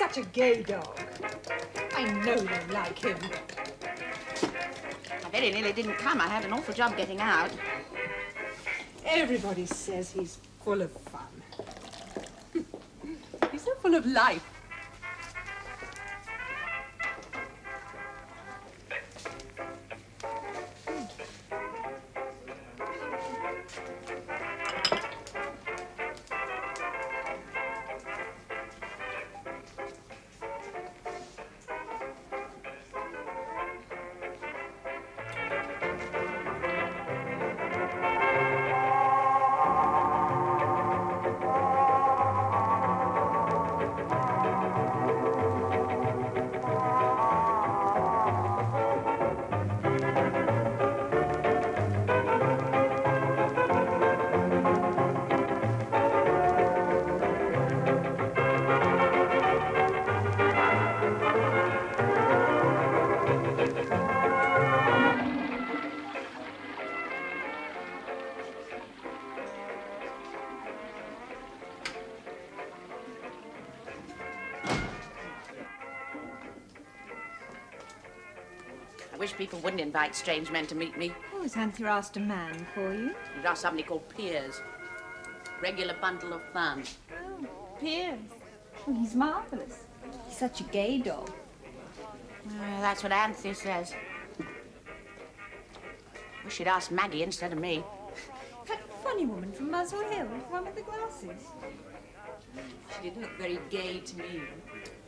such a gay dog. I know you like him. I very nearly didn't come. I had an awful job getting out. Everybody says he's full of fun. He's so full of life. I wish people wouldn't invite strange men to meet me. Oh, has Anthea asked a man for you? You'd ask somebody called Piers. Regular bundle of fun. Oh, Piers. Well, he's marvellous. He's such a gay dog. That's what Anthea says. Wish she'd asked Maggie instead of me. That funny woman from Muswell Hill, the one with the glasses. She didn't look very gay to me.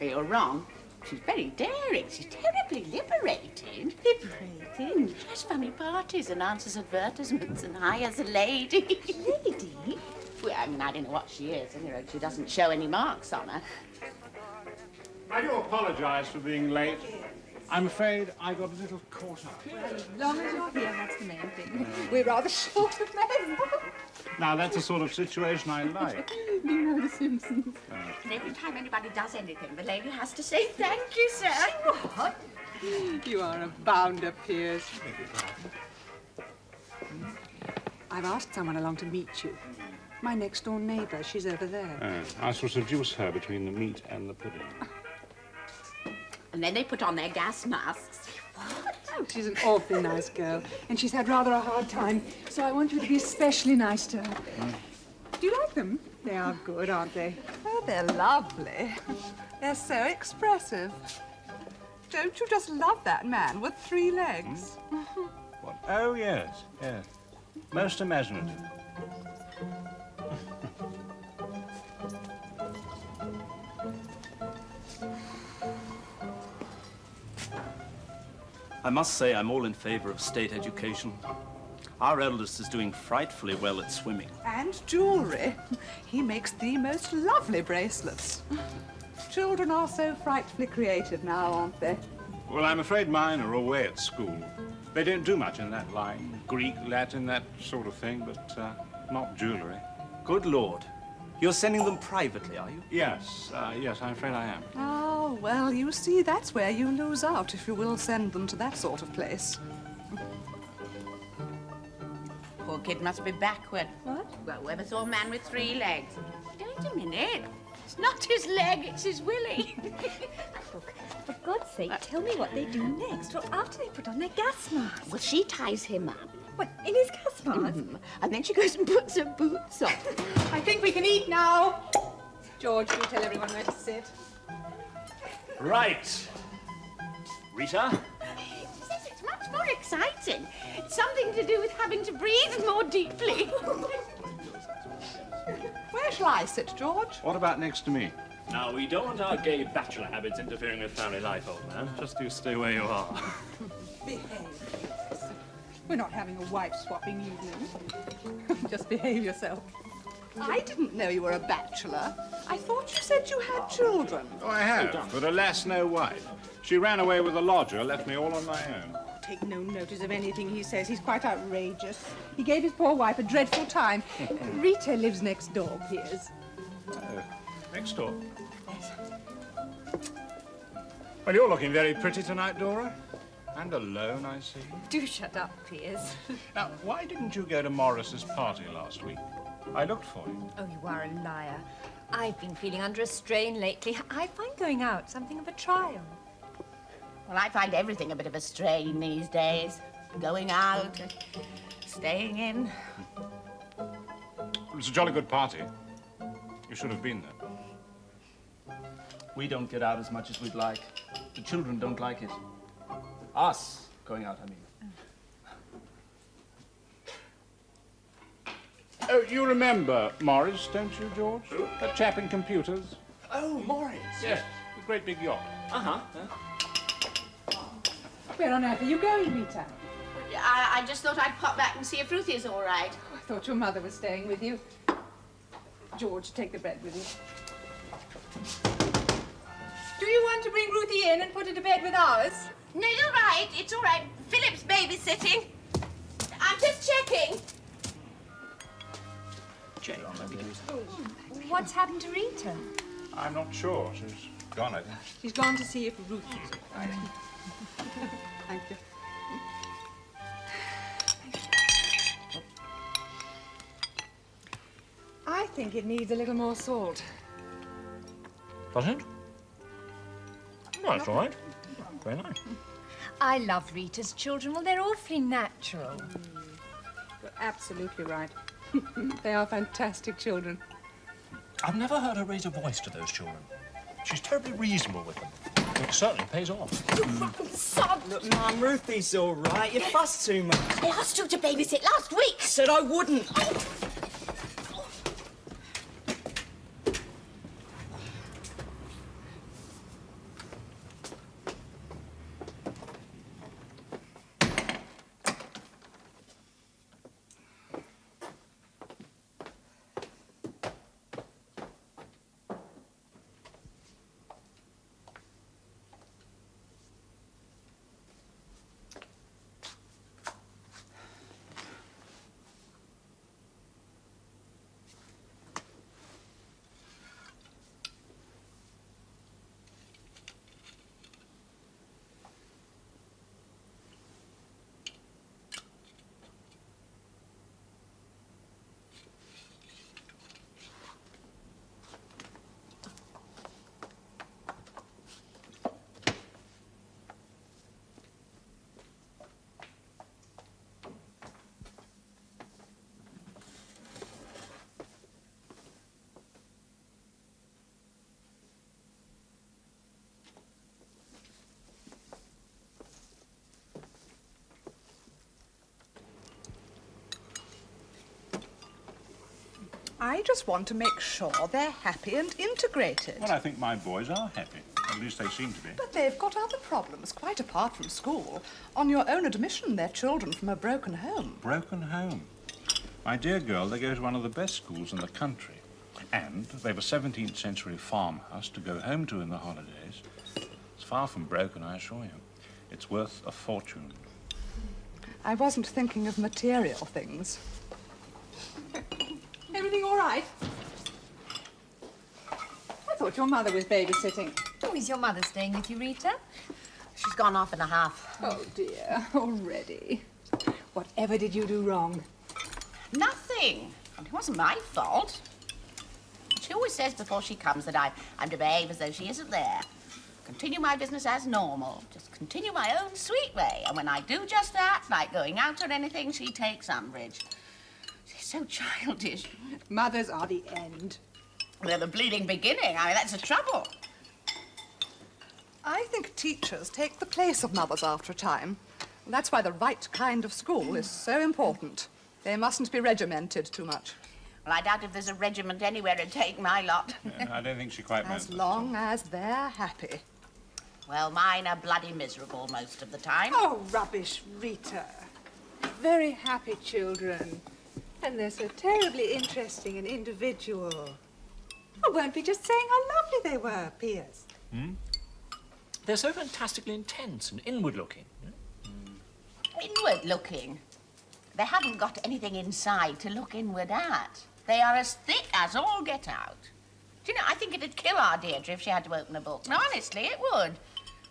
You're wrong. She's very daring. She's terribly liberating. Liberating? She has funny parties and answers advertisements and hires a lady. Lady? Well, I mean, I don't know what she is. Anyway, she doesn't show any marks on her. I do apologise for being late. I'm afraid I got a little caught up. Well, as long as you're here, that's the main thing. We're rather short of men. Now, that's the sort of situation I like. You know The Simpsons. And every time anybody does anything, the lady has to say, "Thank you, sir." What? You are a bounder, Piers. I've asked someone along to meet you. My next-door neighbour, she's over there. I shall seduce her between the meat and the pudding. And then they put on their gas masks. What? Oh, she's an awfully nice girl, and she's had rather a hard time, so I want you to be especially nice to her. Do you like them? They are good, aren't they? Oh, they're lovely. They're so expressive. Don't you just love that man with 3 legs? What? Oh, yes, yes. Most imaginative. I must say I'm all in favour of state education. Our eldest is doing frightfully well at swimming. And jewellery. He makes the most lovely bracelets. Children are so frightfully creative now, aren't they? Well, I'm afraid mine are away at school. They don't do much in that line. Greek, Latin, that sort of thing, but not jewellery. Good Lord. You're sending them privately, are you? Yes, yes, I'm afraid I am. Oh, well, you see, that's where you lose out if you will send them to that sort of place. Poor kid must be backward. What? Well, whoever saw a man with 3 legs? Wait a minute. It's not his leg, it's his willy. Look, for God's sake, tell me what they do next. Well, after they put on their gas masks. Well, she ties him up. What, in his gas mask? And then she goes and puts her boots on. I think we can eat now. George, do tell everyone where to sit. Right. Rita? She says it's much more exciting. It's something to do with having to breathe more deeply. Where shall I sit, George? What about next to me? Now, we don't want our gay bachelor habits interfering with family life, old man. Just you stay where you are. Behave. We're not having a wife-swapping evening. Just behave yourself. I didn't know you were a bachelor. I thought you said you had children. Oh, I have, but alas, no wife. She ran away with a lodger, left me all on my own. Take no notice of anything he says. He's quite outrageous. He gave his poor wife a dreadful time. Rita lives next door, Piers. Oh, next door. Well, you're looking very pretty tonight, Dora. And alone, I see. Do shut up, Piers. Now, why didn't you go to Morris's party last week? I looked for you. Oh, you are a liar. I've been feeling under a strain lately. I find going out something of a trial. Well, I find everything a bit of a strain these days. Going out, staying in. It was a jolly good party. You should have been there. We don't get out as much as we'd like. The children don't like it. Us going out, I mean. Oh, you remember Morris, don't you, George? That chap in computers. Oh, Morris. Yes, the great big yacht. Where on earth are you going, Rita? I just thought I'd pop back and see if Ruthie's all right. Oh, I thought your mother was staying with you. George, take the bread with you. Do you want to bring Ruthie in and put her to bed with ours? No, you're right. It's all right. Philip's babysitting. I'm just checking. What's happened to Rita? I'm not sure. She's gone, I think. She's gone to see if Ruthie's all right. Thank you. I think it needs a little more salt. Does it? No, it's all right. Very nice. I love Rita's children. Well, they're awfully natural. You're absolutely right. They are fantastic children. I've never heard her raise a voice to those children. She's terribly reasonable with them. It certainly pays off. Look, Mum, Ruthie's all right. You fuss too much. I asked you to babysit last week. Said I wouldn't. I just want to make sure they're happy and integrated. Well, I think my boys are happy. At least they seem to be. But they've got other problems, quite apart from school. On your own admission, they're children from a broken home. Broken home. My dear girl, they go to one of the best schools in the country. And they've a 17th century farmhouse to go home to in the holidays. It's far from broken, I assure you. It's worth a fortune. I wasn't thinking of material things. Everything all right? I thought your mother was babysitting. Oh, is your mother staying with you, Rita? She's gone off and a half. Oh, dear. Already. Whatever did you do wrong? Nothing. It wasn't my fault. She always says before she comes that I'm to behave as though she isn't there. Continue my business as normal. Just continue my own sweet way. And when I do just that, like going out or anything, she takes umbrage. She's so childish. Mothers are the end. They're the bleeding beginning. I mean, that's the trouble. I think teachers take the place of mothers after a time. That's why the right kind of school is so important. They mustn't be regimented too much. Well, I doubt if there's a regiment anywhere to take my lot. I don't think she quite meant As that. long as they're happy. Well, mine are bloody miserable most of the time. Oh, rubbish, Rita. Very happy children. And they're so terribly interesting and individual. Oh, weren't we just saying how lovely they were, Piers? They're so fantastically intense and inward-looking. Inward looking. They haven't got anything inside to look inward at. They are as thick as all get out. Do you know, I think it'd kill our Deirdre if she had to open a book. No, honestly, it would.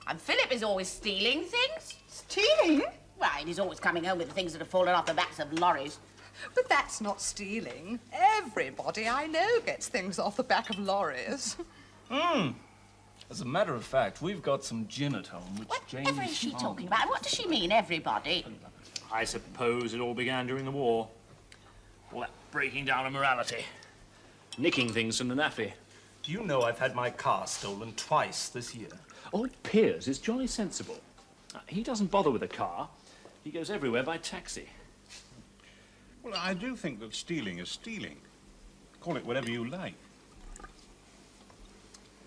And Philip is always stealing things. Stealing? Well, he's always coming home with the things that have fallen off the backs of lorries. But that's not stealing. Everybody I know gets things off the back of lorries. As a matter of fact, we've got some gin at home, which Whatever is she talking about? What does she mean, everybody? I suppose it all began during the war. All that breaking down of morality. Nicking things from the naffy. Do you know I've had my car stolen twice this year? Old Piers is jolly sensible. He doesn't bother with a car. He goes everywhere by taxi. Well, I do think that stealing is stealing. Call it whatever you like.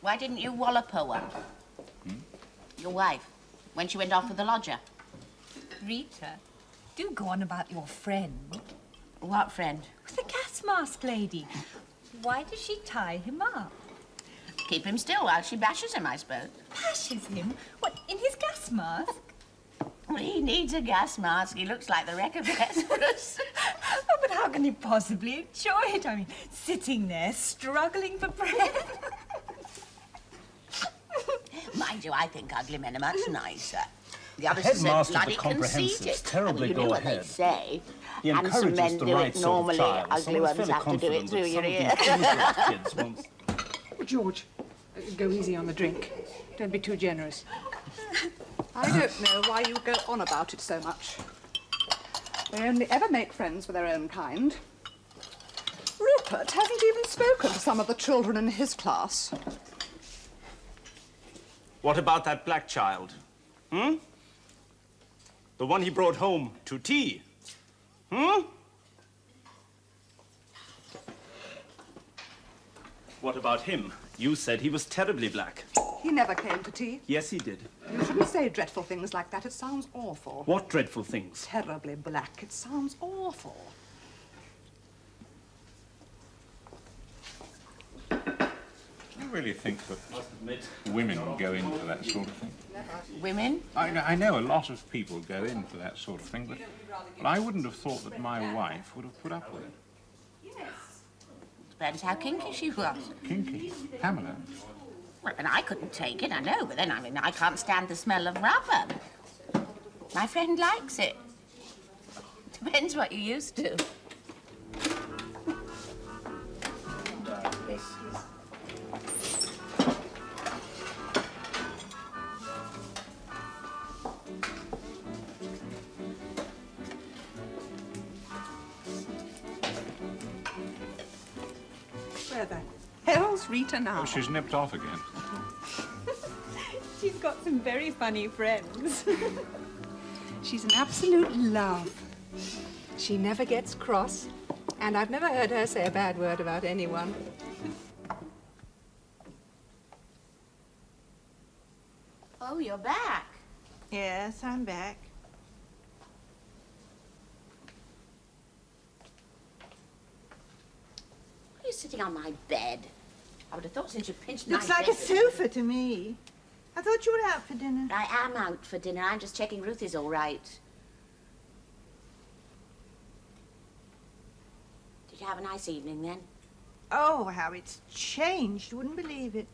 Why didn't you wallop her one? Your wife, when she went off with the lodger. Rita, do go on about your friend. What friend? The gas mask lady. Why does she tie him up? Keep him still while she bashes him, I suppose. Bashes him? What, in his gas mask? Well, he needs a gas mask. He looks like the wreck of Hesperus. Oh, but how can he possibly enjoy it? I mean, sitting there, struggling for breath. Mind you, I think ugly men are much nicer. The others headmaster are of so the bloody comprehensives conceited. terribly You know go what ahead. they say. He Handsome men encourages the do right it sort of normally. child. Ugly Someone's ones fairly have to do it confident through that your some ear. of these kids won't... Oh, George, go easy on the drink. Don't be too generous. I don't know why you go on about it so much. They only ever make friends with their own kind. Rupert hasn't even spoken to some of the children in his class. What about that black child? The one he brought home to tea? What about him? You said he was terribly black. He never came to tea. Yes, he did. You shouldn't say dreadful things like that. It sounds awful. What dreadful things? Terribly black. It sounds awful. Do you really think that women go in for that sort of thing? Women? I know a lot of people go in for that sort of thing, but I wouldn't have thought that my wife would have put up with it. Depends how kinky she was. Kinky. Pamela. Well, and I couldn't take it, I know, but then, I mean, I can't stand the smell of rubber. My friend likes it. Depends what you're used to. Where the hell's Rita now? Oh, she's nipped off again. She's got some very funny friends. She's an absolute love. She never gets cross, and I've never heard her say a bad word about anyone. Oh, you're back. Yes, I'm back. Why are you sitting on my bed? I would have thought since you pinched my Looks like a bed- sofa to me. I thought you were out for dinner. I am out for dinner. I'm just checking Ruth is all right. Did you have a nice evening then? Oh, how it's changed. You wouldn't believe it.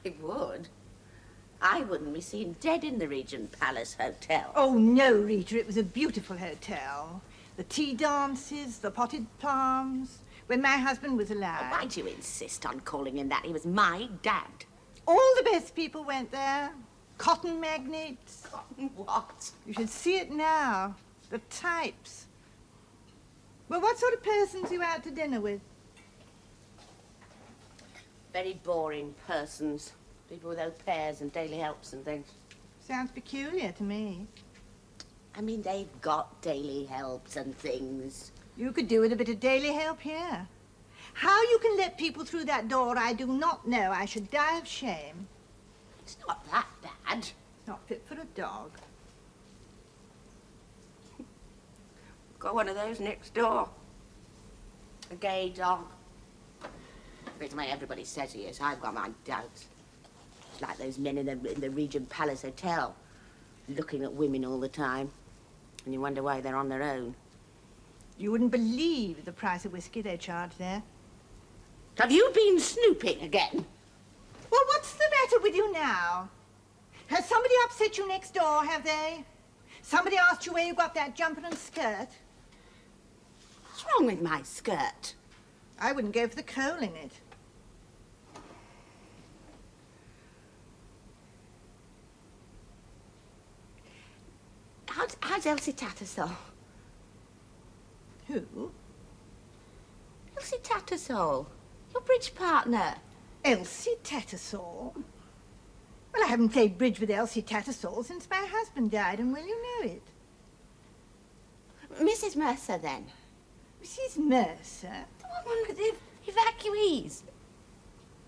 I would. I wouldn't be seen dead in the Regent Palace Hotel. Oh, no, Rita. It was a beautiful hotel. The tea dances, the potted palms. When my husband was alive. Why do you insist on calling him that? He was my dad. All the best people went there. Cotton magnates. What? You should see it now. The types. Well, what sort of persons are you out to dinner with? Very boring persons. People with au pairs and daily helps and things. Sounds peculiar to me. I mean, they've got daily helps and things. You could do with a bit of daily help here. How you can let people through that door, I do not know. I should die of shame. It's not that bad. It's not fit for a dog. Got one of those next door. A gay dog. It's why everybody says he is. I've got my doubts. It's like those men in the Regent Palace Hotel, looking at women all the time. And you wonder why they're on their own. You wouldn't believe the price of whiskey they charge there. Have you been snooping again? Well, what's the matter with you now? Has somebody upset you next door, have they? Somebody asked you where you got that jumper and skirt? What's wrong with my skirt? I wouldn't go for the coal in it. How's Elsie Tattersall? Who? Elsie Tattersall, your bridge partner. Elsie Tattersall? Well, I haven't played bridge with Elsie Tattersall since my husband died, and will you know it? Mrs. Mercer, then? Mrs. Mercer? The woman with the evacuees.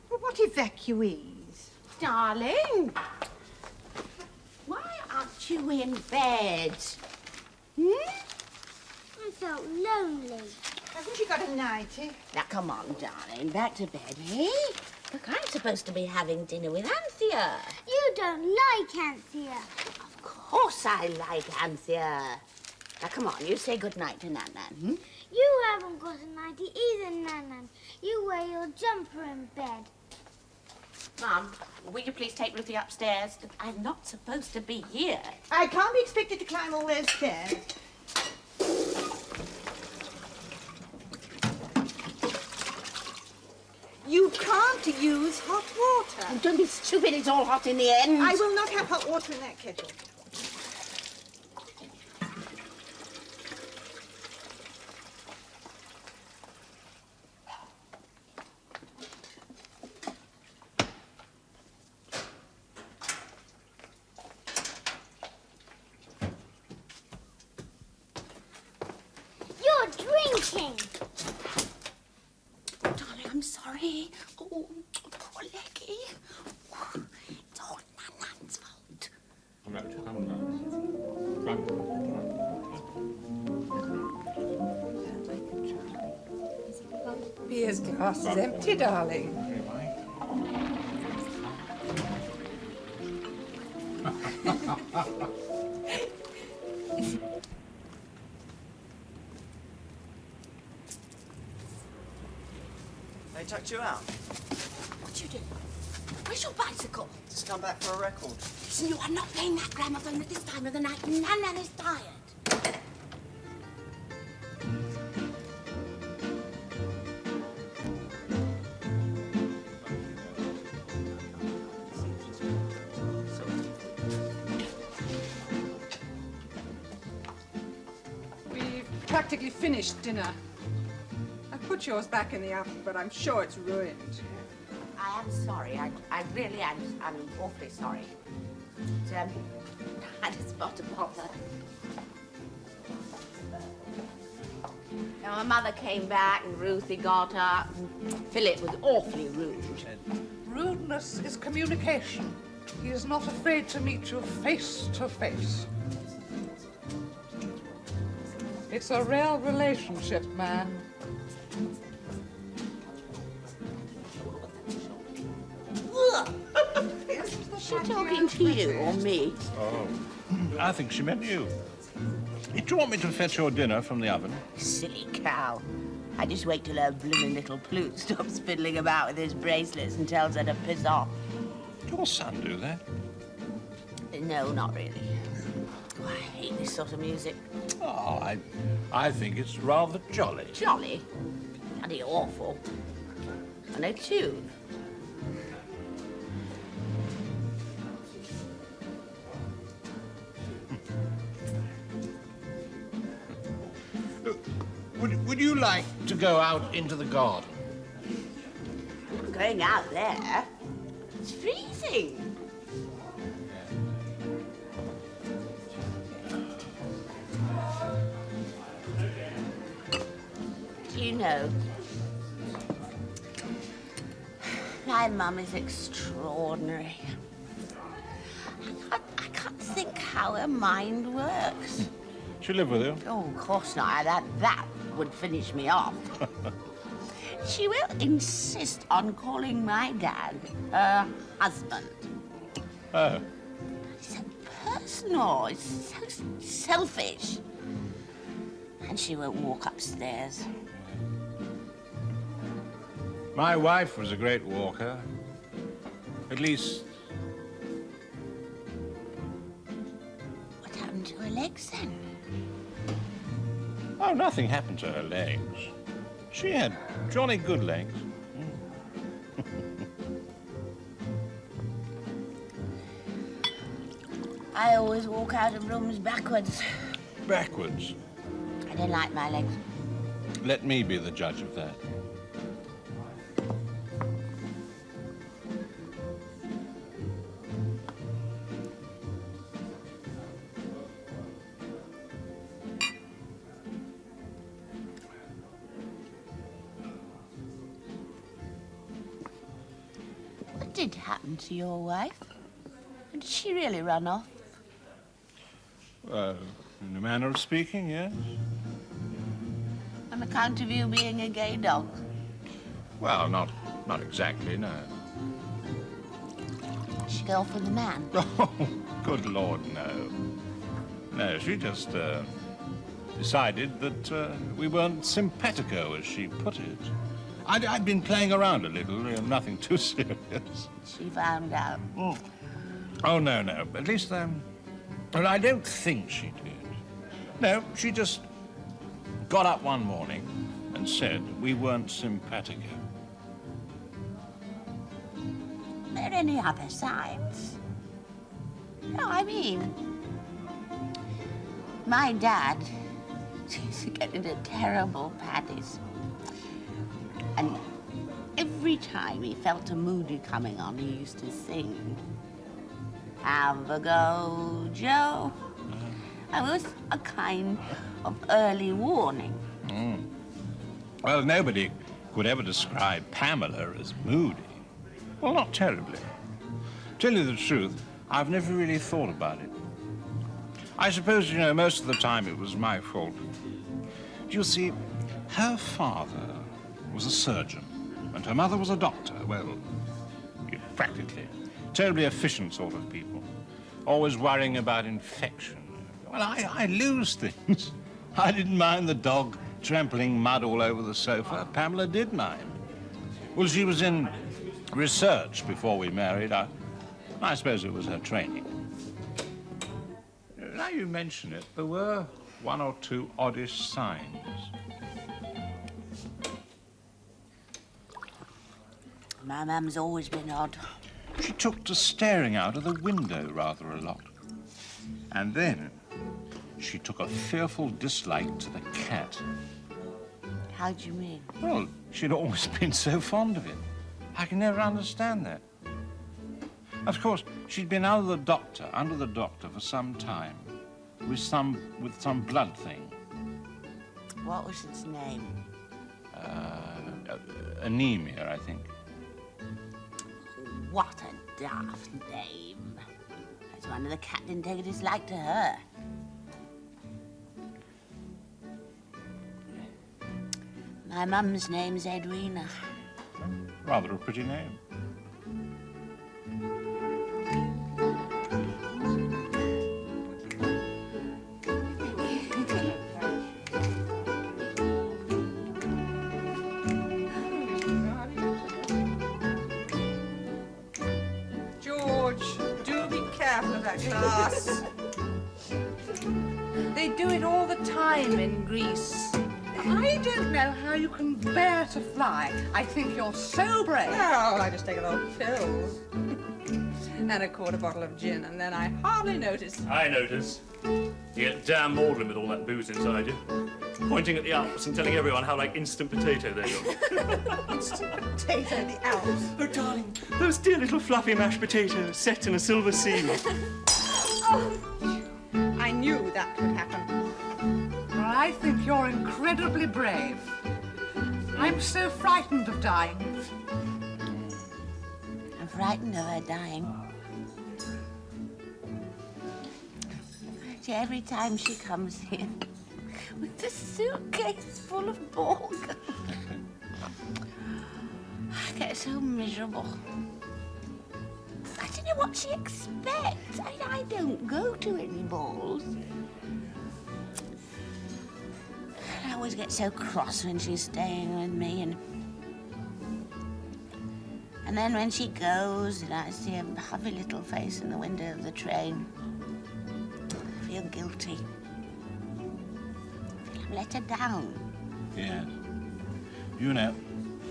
Well, what evacuees? Darling, why aren't you in bed? Hmm? I felt lonely. Hasn't she got a nightie? Now, come on, darling, back to bed, eh? Look, I'm supposed to be having dinner with Anthea. You don't like Anthea. Of course I like Anthea. Now, come on, you say goodnight to Nan-Nan, hmm? You haven't got a nightie either, Nan-Nan. You wear your jumper in bed. Mum, will you please take Ruthie upstairs? I'm not supposed to be here. I can't be expected to climb all those stairs. You can't use hot water. Oh, don't be stupid, it's all hot in the end. I will not have hot water in that kettle. You're drinking. Darling, I'm sorry. Oh, poor leggy. It's all Nan-Nan's fault. Piers' glass is empty, darling. They tucked you out. What you do? Where's your bicycle? Just come back for a record. Listen, you are not playing that gramophone at this time of the night. Nan-Nan is tired. We've practically finished dinner. I put yours back in the oven, but I'm sure it's ruined. I am sorry. I really am. I'm awfully sorry. But, I just got to bother. Now, my mother came back and Ruthie got up. Philip was awfully rude. Rudeness is communication. He is not afraid to meet you face to face. It's a real relationship, man. Is she talking to you or me? Oh, I think she meant you. Do you want me to fetch your dinner from the oven? Silly cow. I just wait till her blooming little Plute stops fiddling about with his bracelets and tells her to piss off. Your son do that? No, not really. Oh, I hate this sort of music. Oh, I think it's rather jolly. Jolly? Bloody awful. And no tune. Would you like to go out into the garden? I'm going out there. It's freezing. Do you know, my mum is extraordinary. I can't think how her mind works. She live with you? Oh, of course not. That would finish me off. She will insist on calling my dad her husband. Oh. It's so personal. It's so selfish. And she won't walk upstairs. My wife was a great walker. At least... What happened to her legs then? Oh, nothing happened to her legs. She had jolly good legs. I always walk out of rooms backwards. Backwards. I don't like my legs. Let me be the judge of that. What did happen to your wife? Did she really run off? In a manner of speaking, yes. On account of you being a gay dog? Well, not exactly, no. Did she go off with the man? Oh, good Lord, no. No, she just decided that we weren't simpatico, as she put it. I'd been playing around a little, nothing too serious. She found out. Oh, no. At least, well, I don't think she did. No, she just got up one morning and said we weren't simpatico. Are there any other signs? No, I mean, my dad used to get into terrible paddies. And every time he felt a moody coming on, he used to sing, "Have a go, Joe." It was a kind of early warning. Well, nobody could ever describe Pamela as moody. Well, not terribly. Tell you the truth, I've never really thought about it. I suppose, most of the time it was my fault. Do you see, her father was a surgeon, and her mother was a doctor. Well, practically. Terribly efficient sort of people. Always worrying about infection. Well, I lose things. I didn't mind the dog trampling mud all over the sofa. Pamela did mind. Well, she was in research before we married. I suppose it was her training. Now you mention it, there were one or two oddish signs. My mum's always been odd. She took to staring out of the window rather a lot. And then she took a fearful dislike to the cat. How do you mean? Well, she'd always been so fond of it. I can never understand that. Of course, she'd been under the doctor for some time, with some blood thing. What was its name? Anemia, I think. What a daft name. That's wonder the cat didn't take a dislike to her. My mum's name's Edwina. Rather a pretty name. George, do be careful of that glass. They do it all the time in Greece. I don't know how you can bear to fly. I think you're so brave. Oh, I just take a lot of pills. And a quarter bottle of gin, and then I hardly notice. I notice. You get damn maudlin with all that booze inside you. Pointing at the Alps and telling everyone how like instant potato they look. Instant potato, the Alps. Oh, darling, those dear little fluffy mashed potatoes set in a silver sea. I knew that would happen. Well, I think you're incredibly brave. I'm so frightened of dying. I'm frightened of her dying. Every time she comes in with a suitcase full of ball gum, I get so miserable. I don't know what she expects. I don't go to any balls. I always get so cross when she's staying with me, and then when she goes and I see a puffy little face in the window of the train, I feel guilty. I feel let her down. Yes. You know,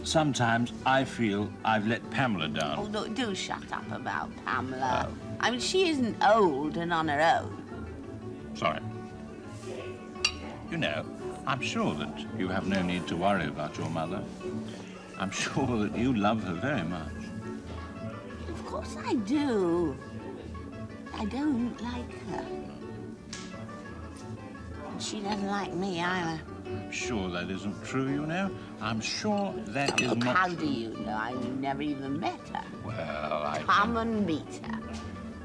sometimes I feel I've let Pamela down. Oh, do shut up about Pamela. I mean, she isn't old and on her own. Sorry. You know, I'm sure that you have no need to worry about your mother. I'm sure that you love her very much. Of course I do. I don't like her. And she doesn't like me either. I'm sure that isn't true, you know. I'm sure that is Look, not how true. do you know? You've never even met her. Well, I... Come and meet her.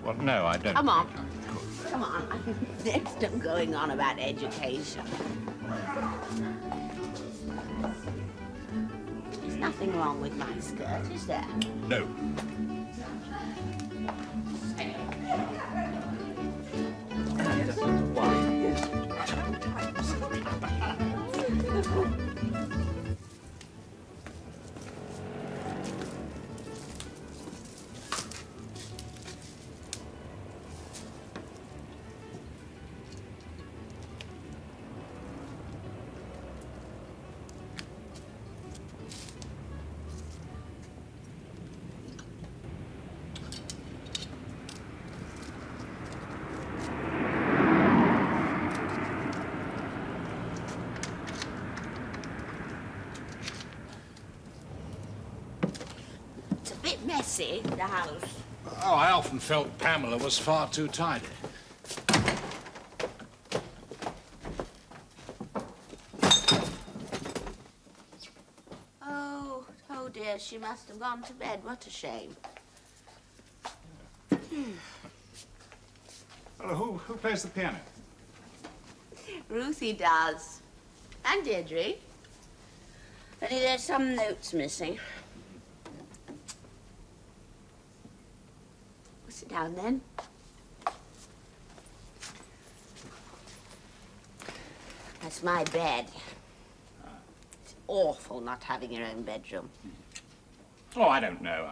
Well, no, I don't. Come on. think I could. Come on. There's no going on about education. There's nothing wrong with my skirt, is there? No. It's a bit messy, the house. Oh, I often felt Pamela was far too tidy. Oh dear, she must have gone to bed. What a shame. Well, who plays the piano? Ruthie does. And Deirdre. Only there's some notes missing. Sit down then. That's my bed. It's awful not having your own bedroom. Oh, I don't know.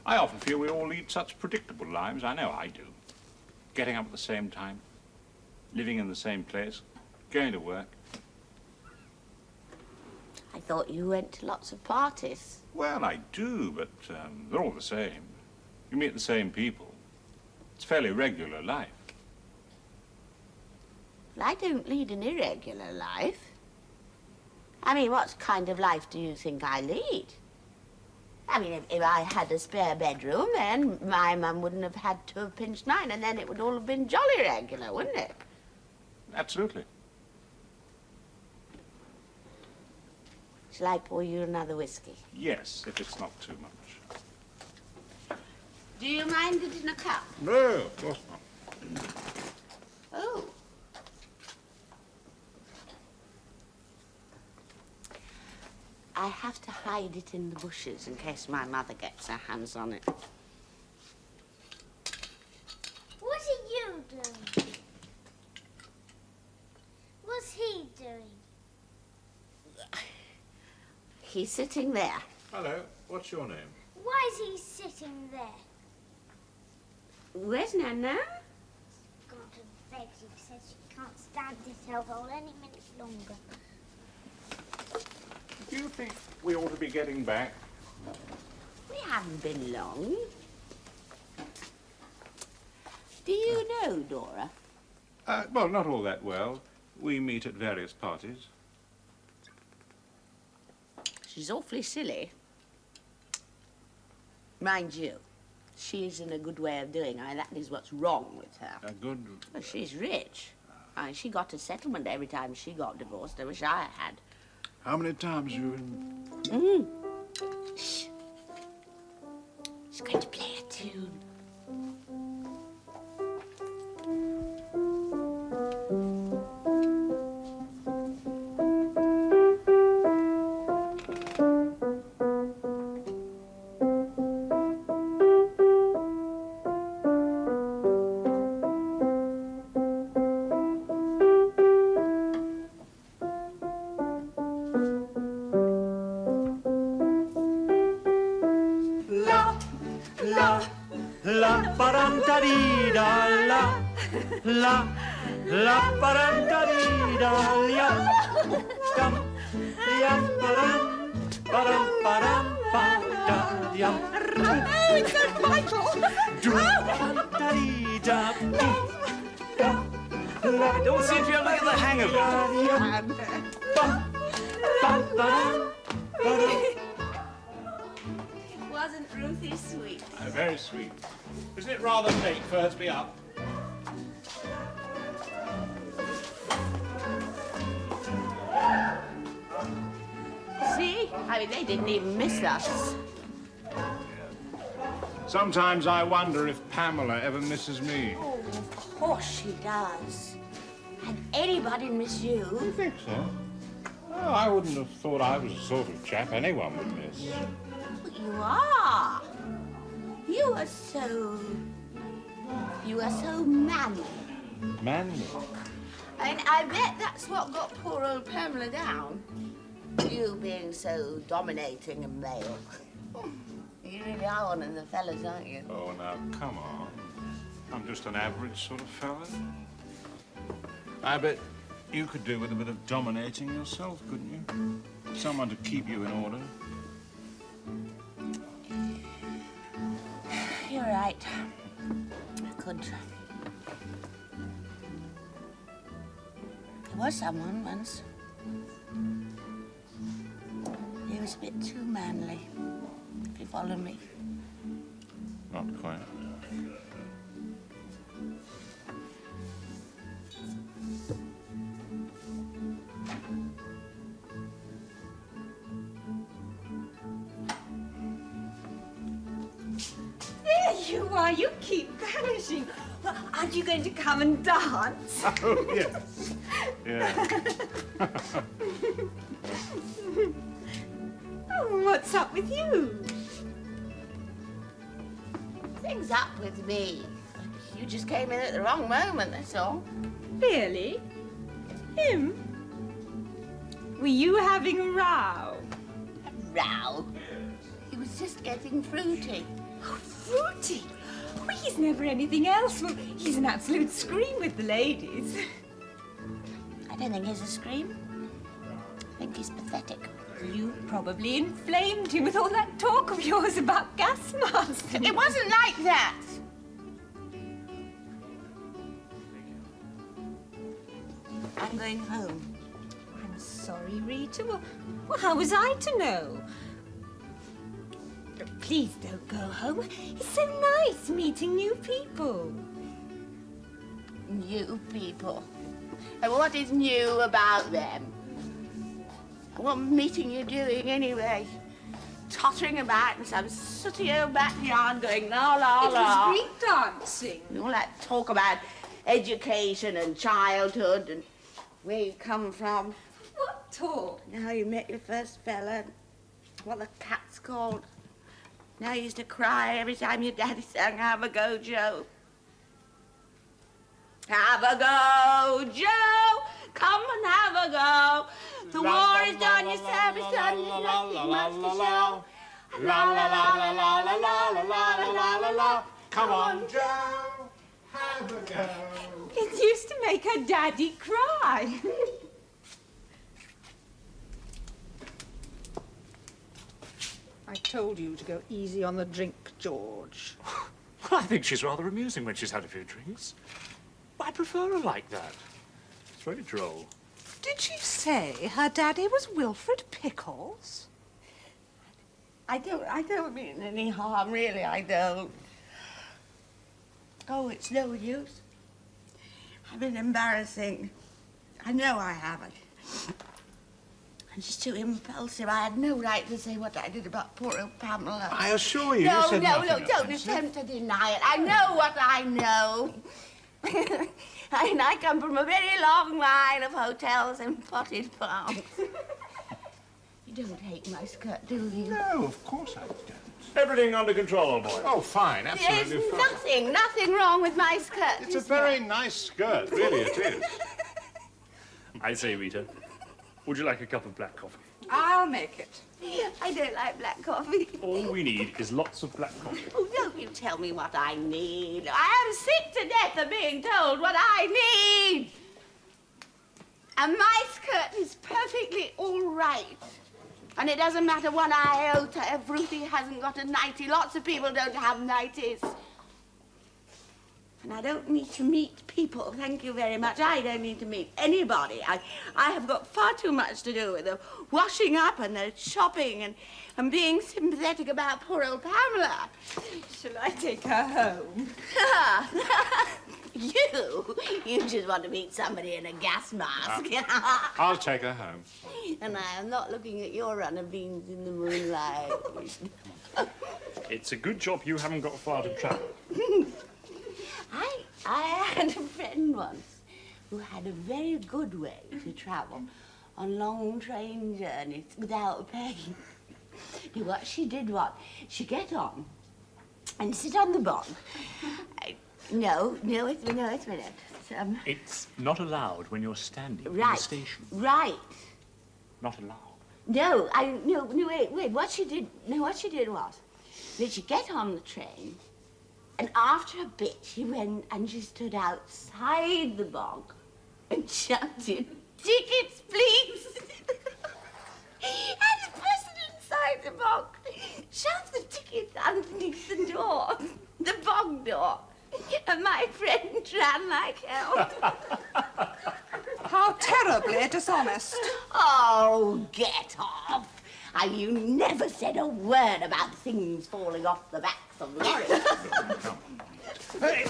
I often feel we all lead such predictable lives. I know I do. Getting up at the same time, living in the same place, going to work. I thought you went to lots of parties. Well, I do, but they're all the same. You meet the same people. It's a fairly regular life. Well, I don't lead an irregular life. I mean, what kind of life do you think I lead? I mean, if I had a spare bedroom, then my mum wouldn't have had to have pinched mine, and then it would all have been jolly regular, wouldn't it? Absolutely. Shall I pour you another whiskey? Yes, if it's not too much. Do you mind it in a cup? No, of course not. Oh. I have to hide it in the bushes in case my mother gets her hands on it. What are you doing? What's he doing? He's sitting there. Hello, what's your name? Why is he sitting there? Where's Nana? Gone to bed. She says she can't stand this hellhole any minute longer. Do you think we ought to be getting back? We haven't been long. Do you know Dora? Well, not all that well. We meet at various parties. She's awfully silly. Mind you, she's in a good way of doing. I mean, that is what's wrong with her. A good... Well, she's rich. I mean, she got a settlement every time she got divorced. I wish I had. How many times you... Shh. She's going to play a tune. La ba dum da dee da la la La-ba-dum-da-dee-da-yum. Dum. Yum-ba-dum. Ba-dum-ba-dum-ba-da-yum. Oh, it's so vital. Do-ba-dum-da-dee-da-dee. I don't seem to be able to get the hang of it. Wasn't Ruthie sweet? Very sweet. Isn't it rather late for her to be up? See? I mean, they didn't even miss us. Sometimes I wonder if Pamela ever misses me. Oh, of course she does. Had anybody miss you? You think so? Oh, I wouldn't have thought I was the sort of chap anyone would miss. But you are. You are so manly. Manly. And I bet that's what got poor old Pamela down. You being so dominating and male. You really are one of the fellas, aren't you? Oh, now, come on. I'm just an average sort of fella. I bet you could do with a bit of dominating yourself, couldn't you? Someone to keep you in order. You're right. I could. There was someone once. He was a bit too manly, if you follow me. Not quite. There you are. You keep vanishing. Well, aren't you going to come and dance? Oh, yes. Yeah. Oh, what's up with you? Things up with me. You just came in at the wrong moment, that's all. Really? Him? Were you having a row? A row? He was just getting fruity. Oh, fruity? Well, he's never anything else. Well, he's an absolute scream with the ladies. I don't think he's a scream. I think he's pathetic. You probably inflamed him with all that talk of yours about gas masks. It wasn't like that. I'm going home. I'm sorry, Rita. Well, how was I to know? Please don't go home. It's so nice meeting new people. New people. And what is new about them? And what meeting you doing anyway? Tottering about in some sooty old backyard going la la la. It was street dancing. And all that talk about education and childhood and where you come from. What talk? Now you met your first fella, what the cat's called. Now you used to cry every time your daddy sang Have a Go, Joe. Have a go, Joe. Come and have a go. The war is done, your service done, there's nothing much to show. La la la la la la la la la la la la. Come on, Joe. Have a go. It used to make her daddy cry. I told you to go easy on the drink, George. I think she's rather amusing when she's had a few drinks. I prefer her like that. It's very droll. Did she say her daddy was Wilfred Pickles? I don't mean any harm, really, I don't. Oh, it's no use. I've been embarrassing. I know I haven't. I'm just too impulsive. I had no right to say what I did about poor old Pamela. I assure you, you No, said no, nothing no, don't offensive. attempt to deny it. I know what I know. I mean, I come from a very long line of hotels and potted palms. You don't hate my skirt, do you? No, of course I don't. Everything under control, old boy. Oh, fine, absolutely There's fine. nothing wrong with my skirt. It's a is there? very nice skirt, really it is. I say, Rita, would you like a cup of black coffee? I'll make it. I don't like black coffee. All we need is lots of black coffee. Oh, don't you tell me what I need. I am sick to death of being told what I need. A mice curtain is perfectly all right. And it doesn't matter one iota if Ruthie hasn't got a nightie. Lots of people don't have nighties. And I don't need to meet people, thank you very much. I don't need to meet anybody. I have got far too much to do with the washing up and the shopping and being sympathetic about poor old Pamela. Shall I take her home? You just want to meet somebody in a gas mask. I'll take her home. And I am not looking at your run of beans in the moonlight. It's a good job you haven't got far to travel. I had a friend once who had a very good way to travel on long train journeys without paying. What she did was, she'd get on and sit on the bog. No, it's a minute. It's not allowed when you're standing in the Right, station. right. Not allowed. No, wait, what she did was, that she'd get on the train, and after a bit, she went and she stood outside the bog and shouted, "Tickets, please!" And the person inside the bog shoved the tickets underneath the door, the bog door, and my friend ran like hell. How terribly dishonest. Oh, get off. You never said a word about things falling off the backs of lorries. Hey!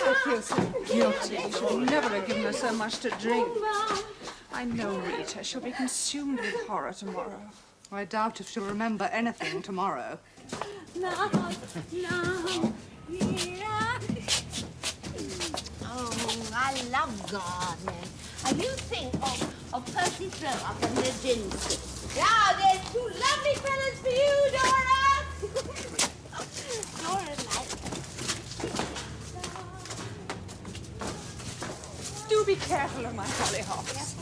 I feel so guilty. I should never have given her so much to drink. I know Rita. She'll be consumed with horror tomorrow. I doubt if she'll remember anything tomorrow. No. Oh, I love gardening. I do think of Percy Throw-Up and the gin stick. Now, there's two lovely fellas for you, Dora. Dora's like... Do be careful of my hollyhocks.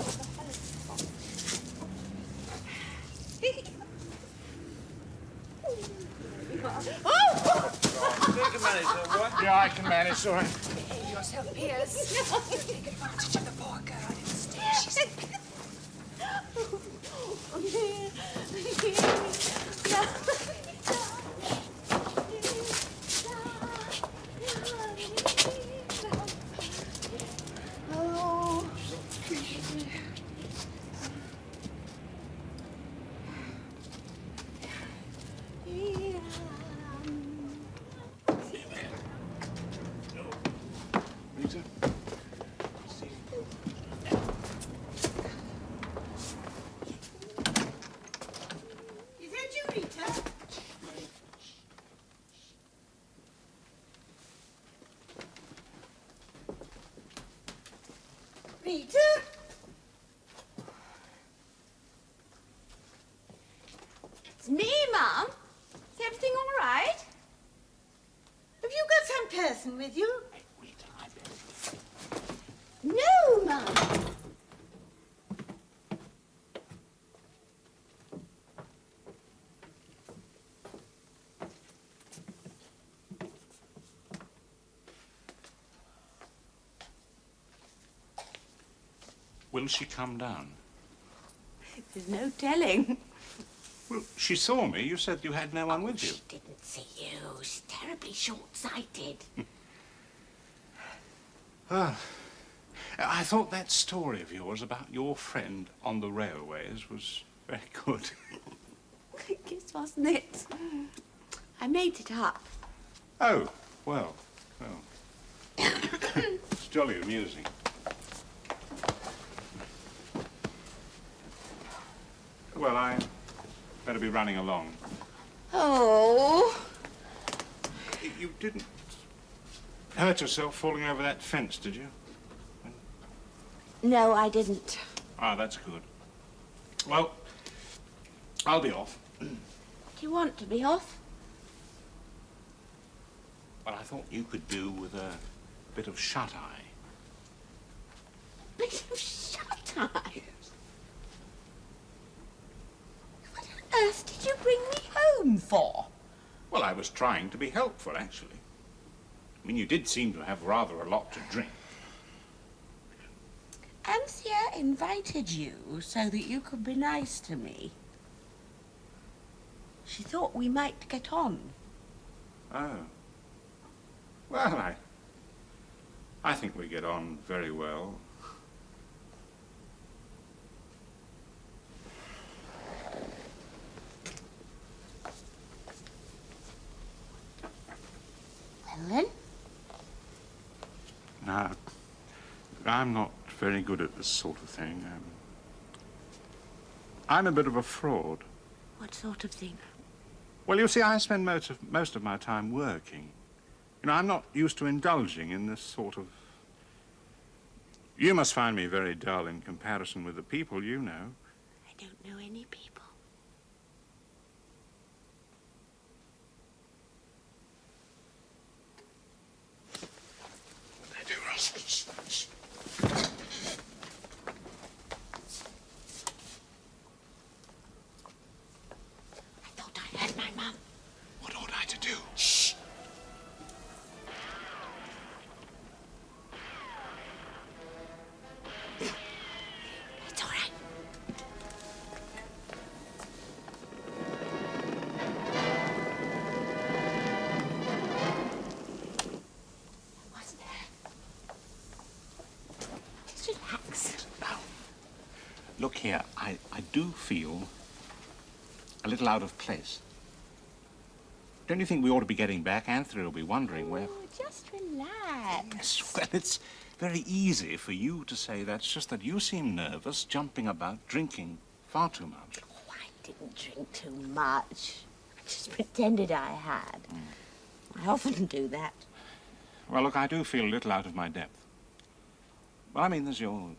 You can manage, what? Yeah, I can manage, all right. Behave yourself, Piers. Take advantage of the poor girl in the stage. Rita? It's me, Mum. Is everything all right? Have you got some person with you? No, Mum. Will she come down? There's no telling. Well, she saw me. You said you had no one with you. She didn't see you. She's terribly short-sighted. I thought that story of yours about your friend on the railways was very good. Guess wasn't it? I made it up. Oh, well. It's jolly amusing. Well, I better be running along. Oh. You didn't hurt yourself falling over that fence, did you? No, I didn't. Ah, that's good. Well, I'll be off. Do you want to be off? Well, I thought you could do with a bit of shut-eye. Bit of shut-eye? What on earth did you bring me home for? Well, I was trying to be helpful, actually. I mean, you did seem to have rather a lot to drink. Anthea invited you so that you could be nice to me. She thought we might get on. Oh. Well, I think we get on very well. Well then? Now, I'm not very good at this sort of thing. I'm a bit of a fraud. What sort of thing? Well, you see, I spend most of my time working. You know, I'm not used to indulging in this sort of... You must find me very dull in comparison with the people you know. I don't know any people. They do, Ross. I thought I heard my mum. What ought I to do? Shh. It's all right. What's there? Just relax. Now, look here, I do feel a little out of place. Don't you think we ought to be getting back? Anthony will be wondering where... Oh, just relax. Yes, well, it's very easy for you to say that. It's just that you seem nervous, jumping about, drinking far too much. Oh, I didn't drink too much. I just pretended I had. I often do that. Well, look, I do feel a little out of my depth. Well, I mean, there's your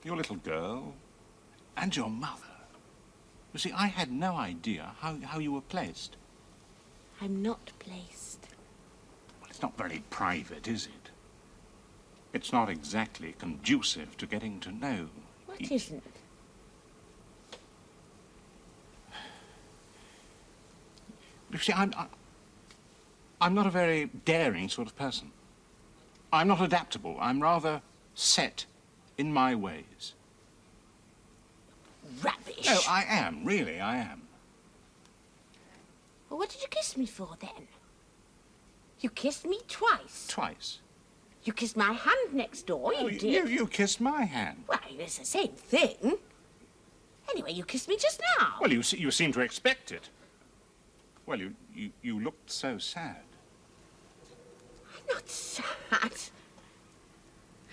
little girl and your mother. You see, I had no idea how you were placed. I'm not placed. Well, it's not very private, is it? It's not exactly conducive to getting to know. What isn't? You see, I'm not a very daring sort of person. I'm not adaptable. I'm rather set in my ways. Rubbish. No, I am. Really, I am. Well, what did you kiss me for, then? You kissed me twice. Twice. You kissed my hand next door, Oh, you did. You kissed my hand. Well, it's the same thing. Anyway, you kissed me just now. Well, you seem to expect it. Well, you looked so sad. I'm not sad.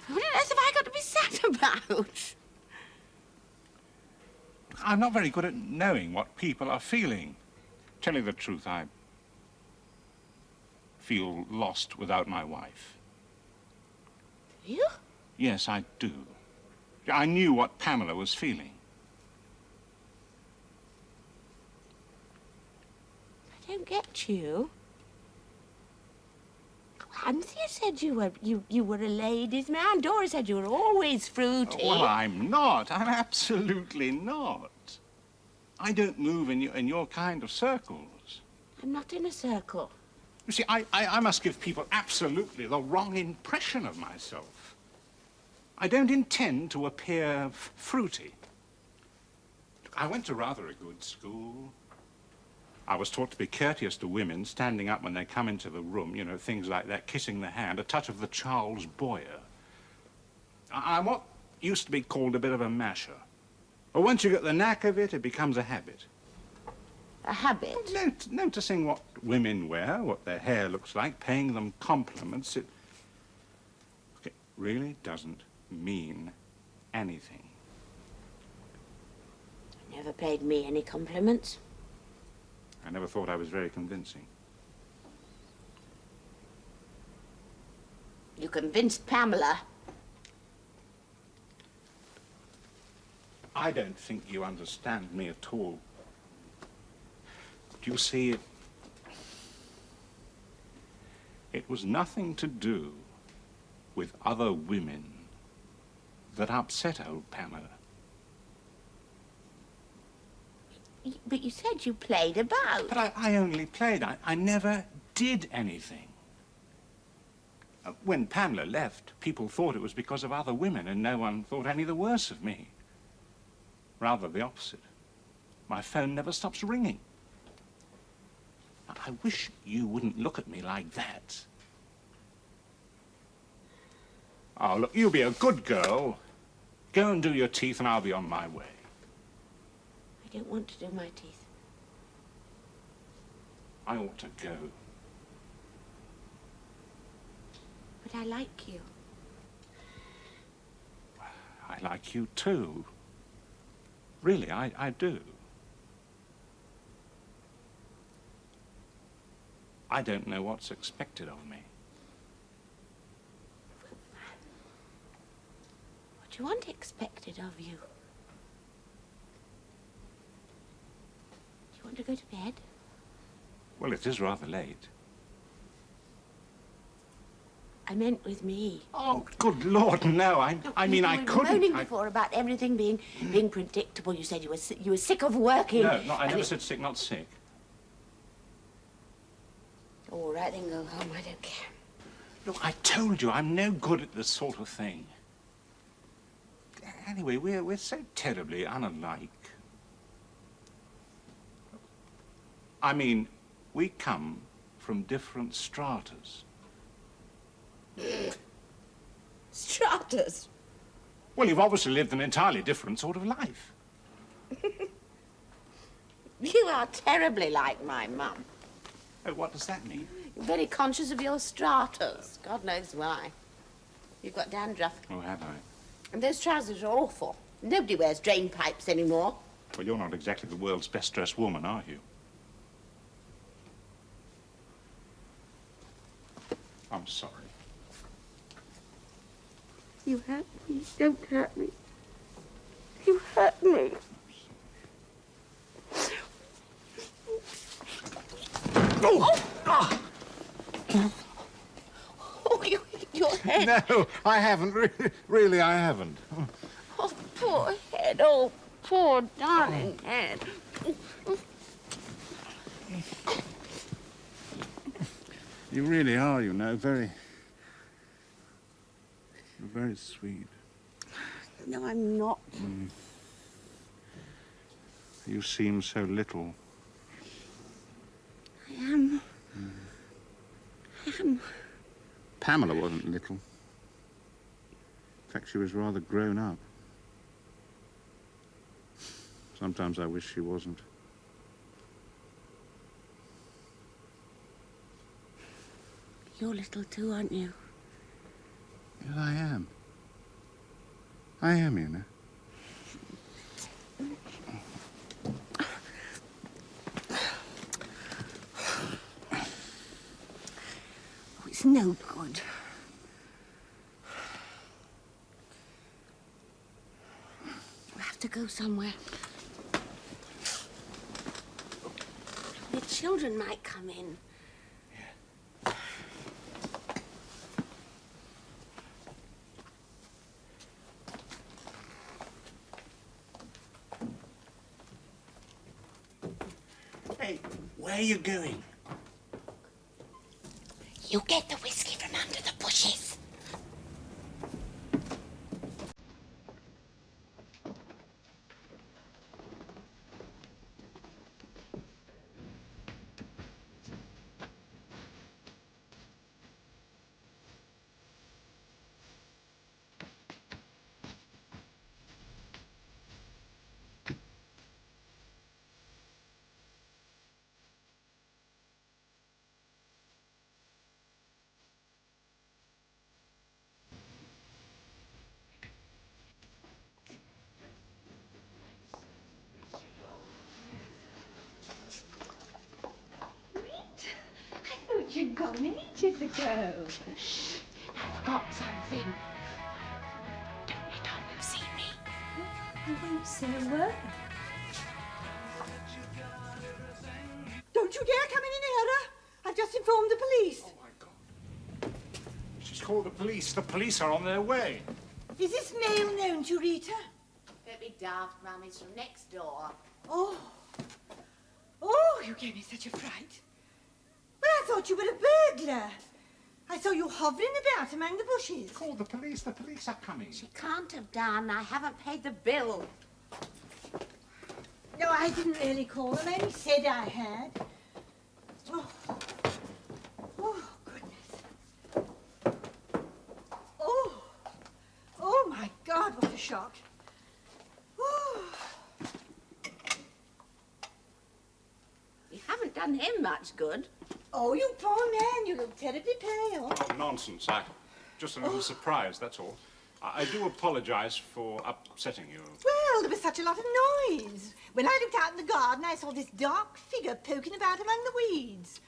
What on earth have I got to be sad about? I'm not very good at knowing what people are feeling. Tell you the truth, I feel lost without my wife. You? Yes, I do. I knew what Pamela was feeling. I don't get you. Anthea said you were a ladies' man. Dora said you were always fruity. Well, I'm not. I'm absolutely not. I don't move in your kind of circles. I'm not in a circle. You see, I must give people absolutely the wrong impression of myself. I don't intend to appear fruity. I went to rather a good school. I was taught to be courteous to women, standing up when they come into the room, you know, things like that, kissing the hand, a touch of the Charles Boyer. I'm what used to be called a bit of a masher. But once you get the knack of it, it becomes a habit. A habit? Noticing what women wear, what their hair looks like, paying them compliments, it really doesn't mean anything. Never paid me any compliments. I never thought I was very convincing. You convinced Pamela. I don't think you understand me at all. Do you see it? It was nothing to do with other women that upset old Pamela. But you said you played about. But I only played. I never did anything. When Pamela left, people thought it was because of other women, and no one thought any the worse of me. Rather the opposite. My phone never stops ringing. I wish you wouldn't look at me like that. Oh, look, you be a good girl. Go and do your teeth and I'll be on my way. I don't want to do my teeth. I ought to go. But I like you. I like you too. Really, I do. I don't know what's expected of me. What do you want expected of you? Do you want to go to bed? Well, it is rather late. I meant with me. Oh, good Lord, no. I mean, I couldn't. You were moaning before about everything being predictable. You said you were sick of working. No, I never said sick, not sick. All right, then go home. I don't care. Look, I told you I'm no good at this sort of thing. Anyway, we're so terribly unalike. I mean, we come from different stratas. Stratas? Well, you've obviously lived an entirely different sort of life. You are terribly like my mum. Oh, what does that mean? You're very conscious of your stratas. God knows why. You've got dandruff. Oh, have I? And those trousers are awful. Nobody wears drain pipes anymore. Well, you're not exactly the world's best-dressed woman, are you? I'm sorry. You hurt me. Don't hurt me. You hurt me. Oh! Oh! Oh, you hit your head. No, I haven't. Really, I haven't. Oh, poor head. Oh, poor darling head. You really are, you know, very sweet. No, I'm not. You seem so little. I am. I am. Pamela wasn't little. In fact, she was rather grown up. Sometimes I wish she wasn't. You're little too, aren't you? Yes, I am. I am, you know. Oh, it's no good. We have to go somewhere. The children might come in. Hey, where are you going? You get the whiskey from under the bushes. You'd gone ages ago. I've got something. Don't let on you've seen me. I won't say a word. Don't you dare come any nearer. I've just informed the police. Oh, my God. call the police. The police are on their way. Is this mail known to Rita? Don't be daft, Mum. It's from next door. Oh. Oh, you gave me such a fright. Well, I thought you were a burglar. I saw you hovering about among the bushes. Call the police. The police are coming. She can't have done. I haven't paid the bill. No, I didn't really call them. I only said I had. Oh. Oh, goodness. Oh. Oh, my God, what a shock. Oh. You haven't done him much good. Oh, you poor man, you look terribly pale. Oh, nonsense. Just a little surprise, that's all. I do apologize for upsetting you. Well, there was such a lot of noise. When I looked out in the garden, I saw this dark figure poking about among the weeds.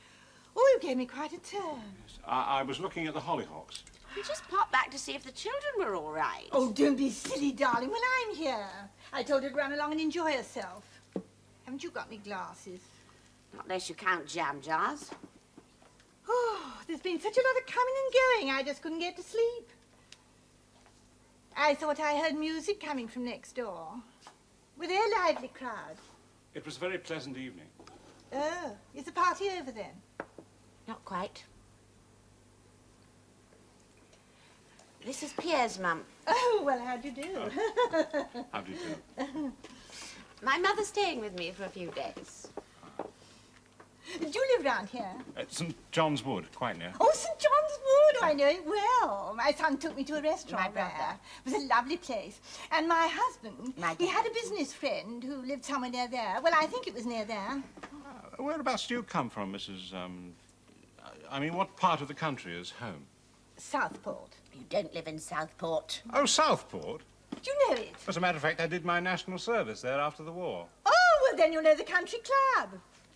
Oh, you gave me quite a turn. I was looking at the hollyhocks. We just popped back to see if the children were all right. Oh, don't be silly, darling, when I'm here. I told her to run along and enjoy herself. Haven't you got any glasses? Not unless you count jam jars. Oh, there's been such a lot of coming and going, I just couldn't get to sleep. I thought I heard music coming from next door. Were they a lively crowd? It was a very pleasant evening. Oh, is the party over then? Not quite. This is Piers, Mum. Oh, well, how do you do? How do you do? My mother's staying with me for a few days. Do you live round here? At St. John's Wood, quite near. Oh, St. John's Wood, I know it well. My son took me to a restaurant My brother. there. It was a lovely place. And my husband, My he dad. had a business friend who lived somewhere near there. Well, I think it was near there. Whereabouts do you come from, Mrs. I mean, what part of the country is home? Southport. You don't live in Southport. Oh, Southport. Do you know it? As a matter of fact, I did my national service there after the war. Oh, well, then you'll know the country club.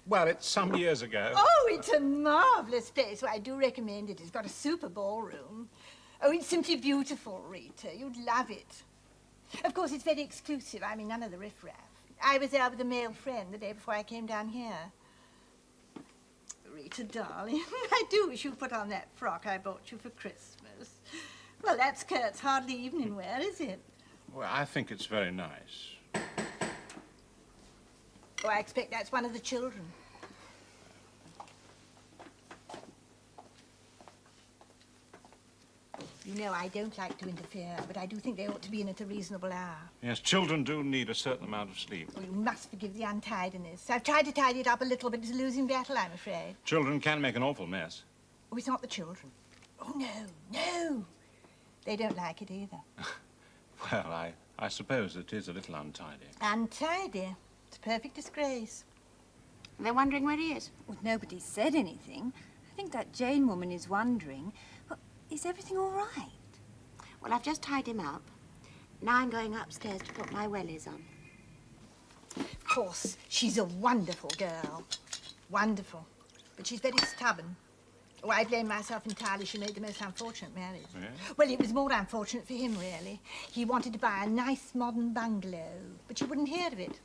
Well, it's some years ago. Oh, it's a marvellous place. Well, I do recommend it. It's got a super ballroom. Oh, it's simply beautiful, Rita. You'd love it. Of course, it's very exclusive. I mean, none of the riffraff. I was there with a male friend the day before I came down here. Rita, darling, I do wish you'd put on that frock I bought you for Christmas. Well, that skirt's hardly evening wear, is it? Well, I think it's very nice. Oh, I expect that's one of the children. You know, I don't like to interfere, but I do think they ought to be in at a reasonable hour. Yes, children do need a certain amount of sleep. Well, you must forgive the untidiness. I've tried to tidy it up a little, but it's a losing battle, I'm afraid. Children can make an awful mess. Oh, it's not the children. Oh, no, no. They don't like it either. Well, I suppose it is a little untidy. Untidy? It's a perfect disgrace. They're wondering where he is. Well, nobody said anything. I think that Jane woman is wondering. But is everything all right? Well, I've just tied him up. Now I'm going upstairs to put my wellies on. Of course, she's a wonderful girl. Wonderful. But she's very stubborn. Oh, I blame myself entirely. She made the most unfortunate marriage. Yeah? Well, it was more unfortunate for him, really. He wanted to buy a nice modern bungalow, but she wouldn't hear of it.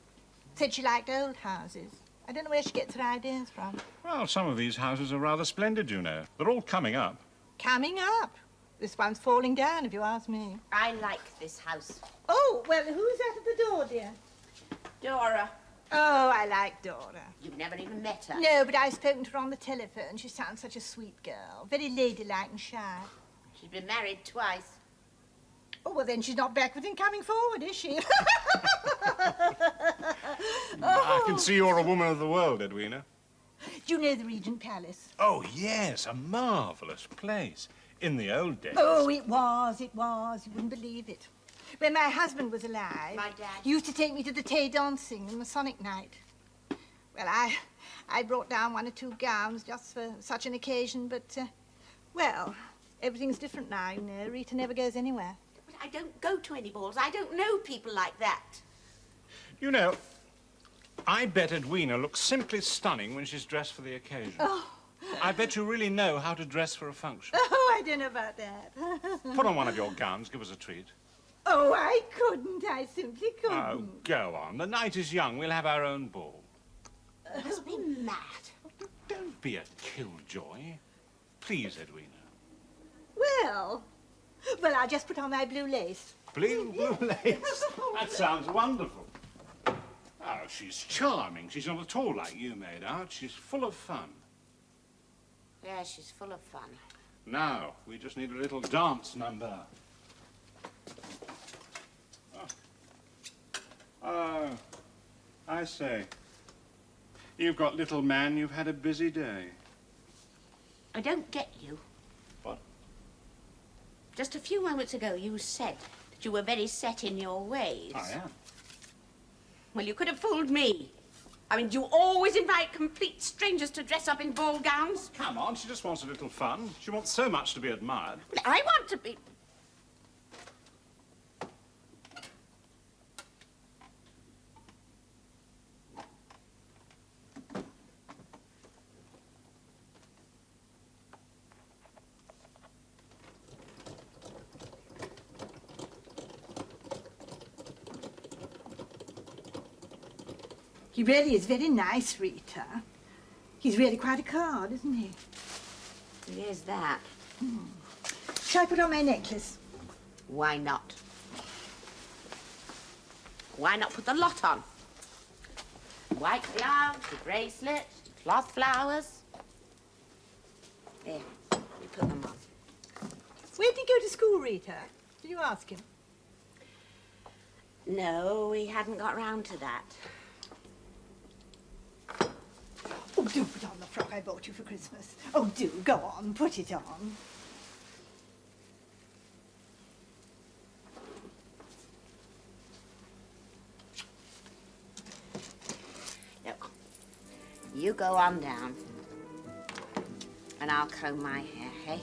Said she liked old houses. I don't know where she gets her ideas from. Well, some of these houses are rather splendid, you know. They're all coming up. Coming up. This one's falling down, if you ask me. I like this house. Oh, well, who's that at the door, dear? Dora. Oh, I like Dora. You've never even met her. No, but I've spoken to her on the telephone. She sounds such a sweet girl. Very ladylike and shy. She's been married twice. Oh, well, then she's not backward in coming forward, is she? I can see you're a woman of the world, Edwina. Do you know the Regent Palace? Oh, yes, a marvellous place. In the old days. Oh, it was. You wouldn't believe it. When my husband was alive, My dad. he used to take me to the tea dancing and Masonic night. Well, I brought down one or two gowns just for such an occasion, but, well, everything's different now, you know. Rita never goes anywhere. But I don't go to any balls. I don't know people like that. You know, I bet Edwina looks simply stunning when she's dressed for the occasion. Oh. I bet you really know how to dress for a function. Oh, I don't know about that. Put on one of your gowns, give us a treat. Oh, I couldn't. I simply couldn't. Oh, go on. The night is young. We'll have our own ball. You must be mad. Don't be a killjoy. Please, Edwina. Well, I'll just put on my blue lace. Blue lace? That sounds wonderful. Oh, she's charming. She's not at all like you made out. She's full of fun. Yeah, she's full of fun. Now, we just need a little dance number. Oh, I say. You've got little man, you've had a busy day. I don't get you. What? Just a few moments ago, you said that you were very set in your ways. I am. Well, you could have fooled me. I mean, do you always invite complete strangers to dress up in ball gowns? Come on, she just wants a little fun. She wants so much to be admired. I want to be... He really is very nice, Rita. He's really quite a card, isn't he? It is that. Shall I put on my necklace? Why not? Why not put the lot on? White gloves, the bracelet, cloth flowers. There, you put them on. Where did he go to school, Rita? Did you ask him? No, we hadn't got round to that. Oh, do put on the frock I bought you for Christmas. Oh, do, go on, put it on. No. You go on down, and I'll comb my hair, hey?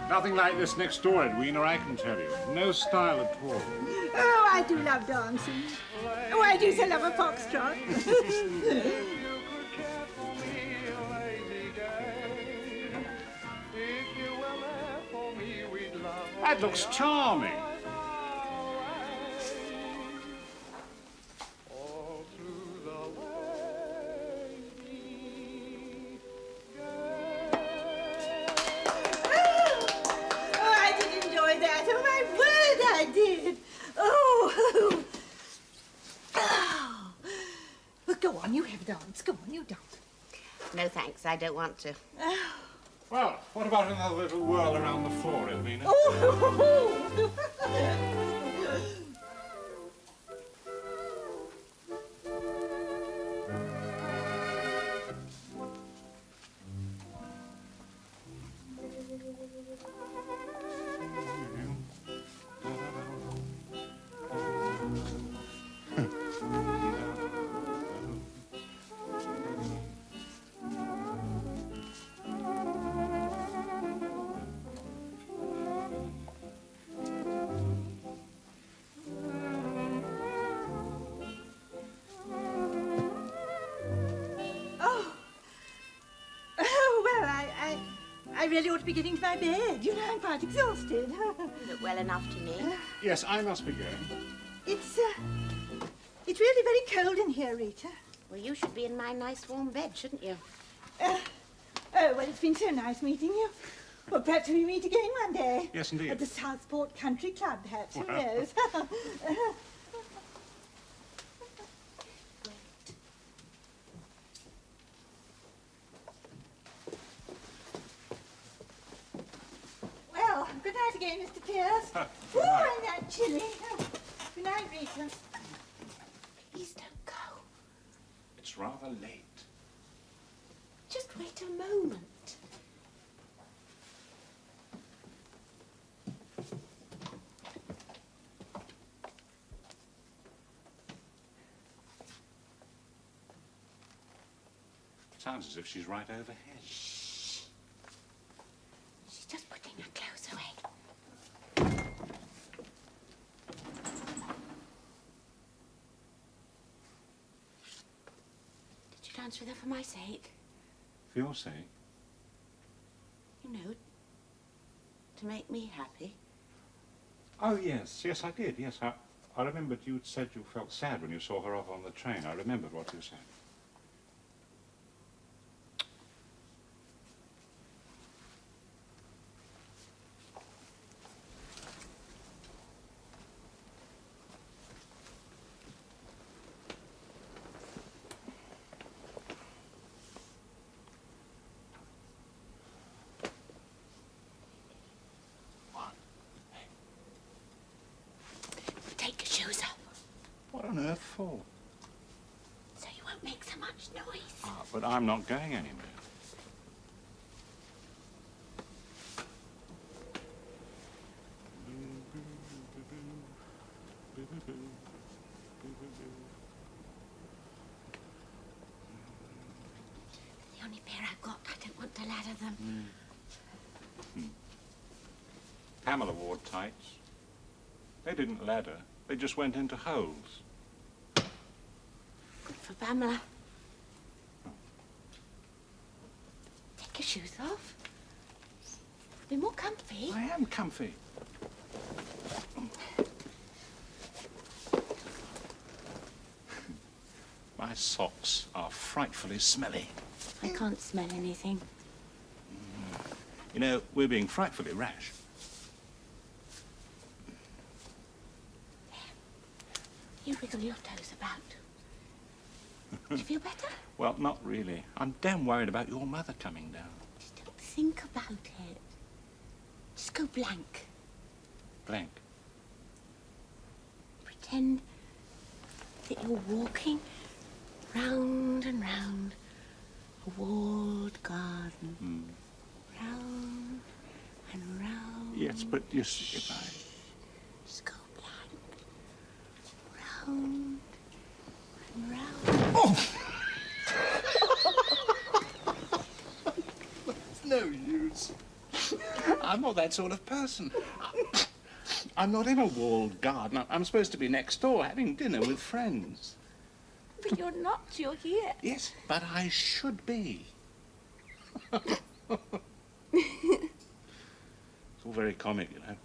Nothing like this next door, Edwina, I can tell you. No style at all. Oh, I do love dancing. Oh, I do so love a foxtrot. That looks charming. Go on, you dance. No, thanks. I don't want to. Well, what about another little whirl around the floor, Edwina? Oh! I really ought to be getting to my bed. You know, I'm quite exhausted. You look well enough to me. Yes, I must be going. It's really very cold in here, Rita. Well, you should be in my nice warm bed, shouldn't you? Oh, well, it's been so nice meeting you. Well, perhaps we meet again one day. Yes, indeed. At the Southport Country Club, perhaps. Who knows? Well, good night again, Mr. Piers. Good night. I'm not chilly. Good night, Rita. Please don't. It's rather late. Just wait a moment. Sounds as if she's right overhead. Shh. She's just putting her clothes away. Did you dance with her for my sake? For your sake? You know, to make me happy. Oh, yes. Yes, I did. Yes, I remembered you'd said you felt sad when you saw her off on the train. I remembered what you said. Take your shoes off. What on earth for? So you won't make so much noise. Ah, but I'm not going anywhere. The only pair I've got, I don't want to ladder them. Pamela wore tights. They didn't ladder. They just went into holes. Good for Pamela. Take your shoes off. Be more comfy. I am comfy. My socks are frightfully smelly. I can't smell anything. You know, we're being frightfully rash. You wriggle your toes about. Do you feel better? Well, not really. I'm damn worried about your mother coming down. Just don't think about it. Just go blank. Blank. Pretend that you're walking round and round a walled garden. Round and round. Yes, but you see, if I... Just go blank. Round and round. Oh! It's no use. I'm not that sort of person. I'm not in a walled garden. I'm supposed to be next door having dinner with friends. But you're not. You're here. Yes, but I should be. It's all very comic, you know.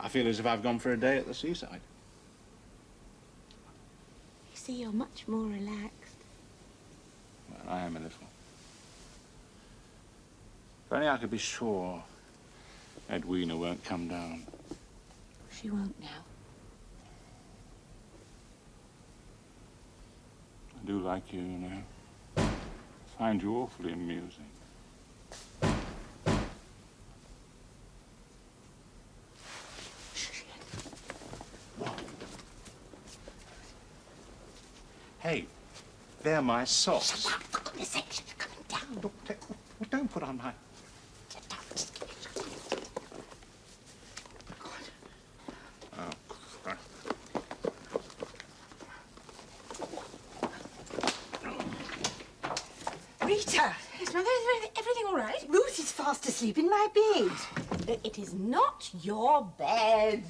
I feel as if I've gone for a day at the seaside. You see, you're much more relaxed. Well, I am a little. If only I could be sure Edwina won't come down. She won't now. I do like you, you know. I find you awfully amusing. Hey, they're my socks. For goodness sake, she's coming down. Look, don't put on my... Oh, God. Rita, is everything all right? Ruth is fast asleep in my bed. It is not your bed.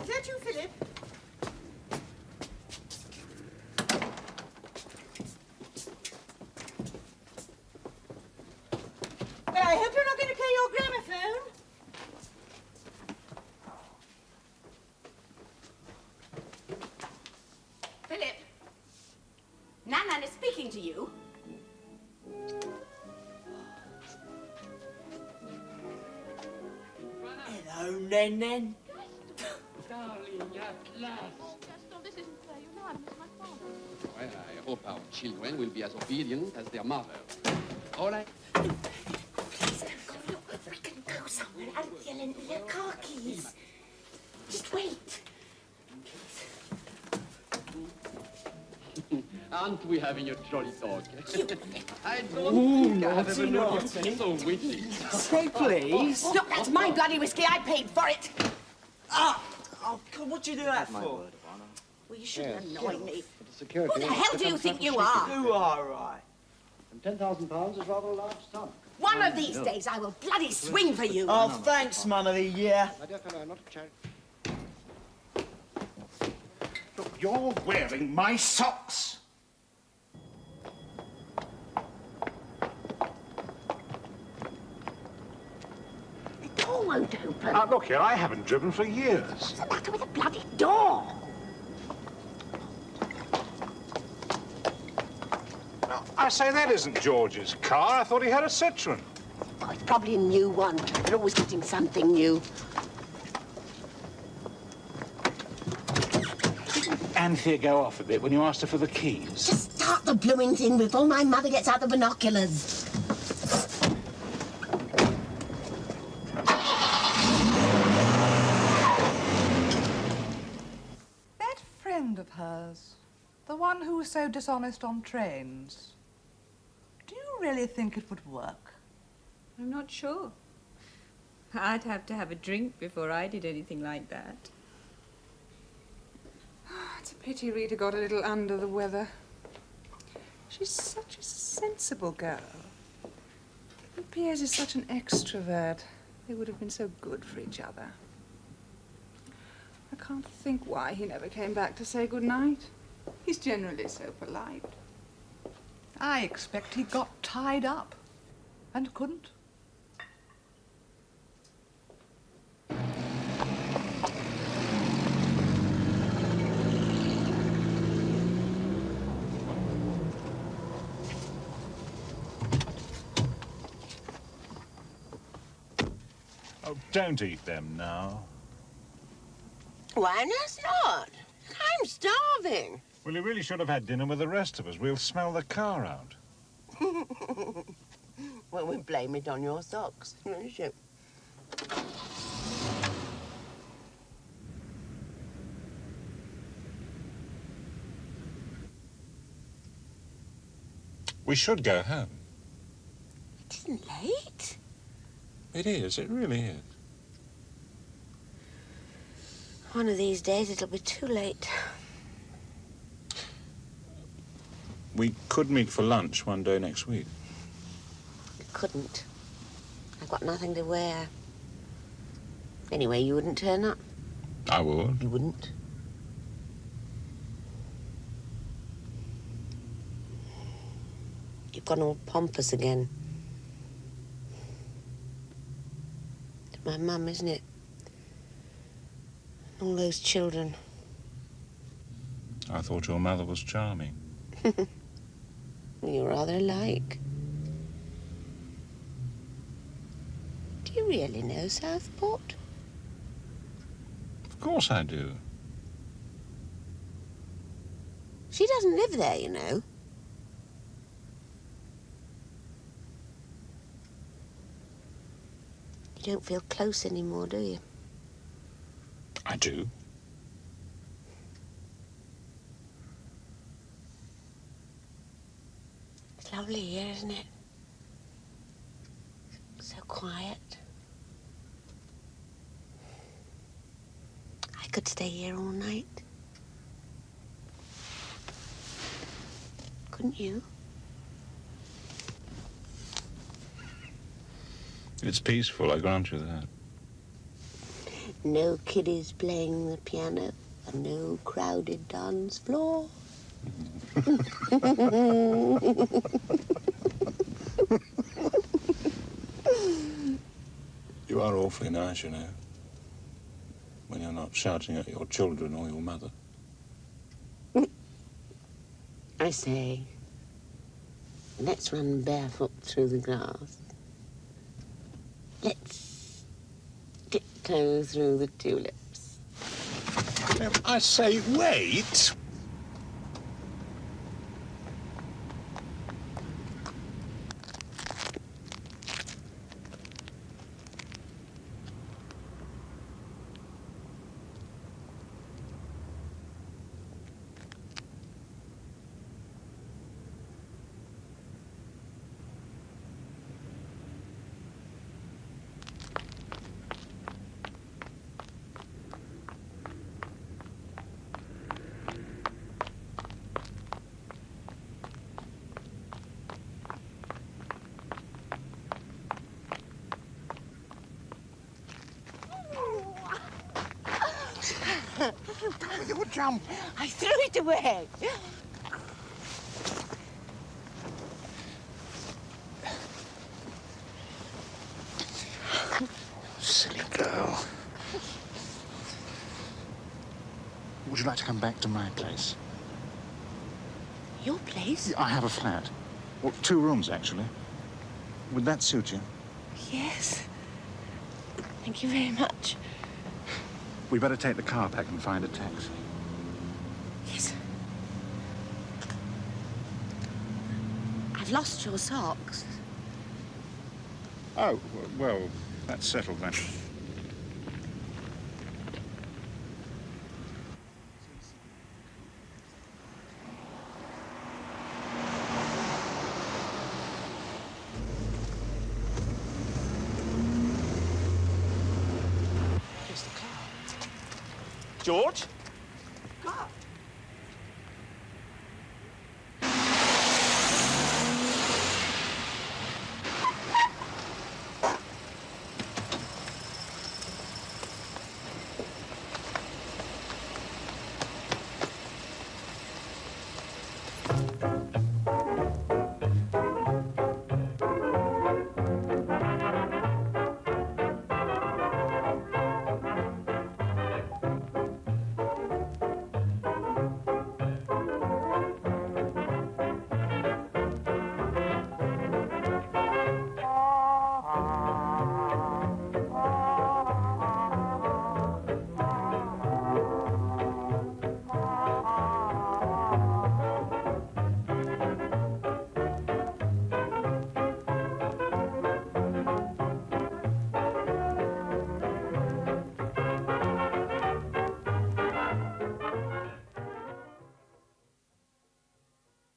Is that you, Philip? Well, I hope you're not going to play your gramophone. Philip, Nan is speaking to you. Hello, Nen. Darling, at last. This isn't fair. You know I miss my father. Well, I hope our children will be as obedient as their mother. All right. Please don't go. Look, we can go somewhere. I'll yell in your car keys. Just wait. Aren't we having a jolly talk? I Ooh, don't think I've ever known naughty. you so witty. Stay, please. Look, that's my bloody whiskey. I paid for it. Ah! Oh, God, what'd you do that for? Well, you shouldn't annoy me. Security. Who the hell do you think you are? You are right. And £10,000 is rather a large sum. One of these days I will bloody swing for you. Oh, thanks, Mummy, yeah. My dear fellow, I'm not a charity. Look, you're wearing my socks. The door won't open. Now, look here, I haven't driven for years. What's the matter with the bloody door? Now, I say, that isn't George's car. I thought he had a Citroen. Oh, it's probably a new one. They're always getting something new. Anthea go off a bit when you asked her for the keys. Just start the blooming thing before my mother gets out the binoculars. That friend of hers, the one who was so dishonest on trains, do you really think it would work? I'm not sure. I'd have to have a drink before I did anything like that. It's a pity Rita got a little under the weather. She's such a sensible girl. And Piers is such an extrovert. They would have been so good for each other. I can't think why he never came back to say good night. He's generally so polite. I expect he got tied up and couldn't. Oh, don't eat them now. Why not? I'm starving. Well, you really should have had dinner with the rest of us. We'll smell the car out. Well, we blame it on your socks, won't you? We should go home. It isn't late. It is. It really is. One of these days it'll be too late. We could meet for lunch one day next week. You couldn't. I've got nothing to wear. Anyway, you wouldn't turn up. I would. You wouldn't. You've gone all pompous again. It's my mum, isn't it? All those children. I thought your mother was charming. You're rather alike. Do you really know Southport? Of course I do. She doesn't live there, you know. You don't feel close anymore, do you? I do. It's lovely here, isn't it? So quiet. I could stay here all night. Couldn't you? It's peaceful, I grant you that. No kiddies playing the piano and no crowded dance floor. You are awfully nice, you know, when you're not shouting at your children or your mother. I say, let's run barefoot through the grass. Let's tiptoe through the tulips. I say, wait! Go with your jump. I threw it away. Silly girl. Would you like to come back to my place? Your place? I have a flat. Well, 2 rooms, actually. Would that suit you? Yes. Thank you very much. We'd better take the car back and find a taxi. Yes. I've lost your socks. Oh, well, that's settled then. George?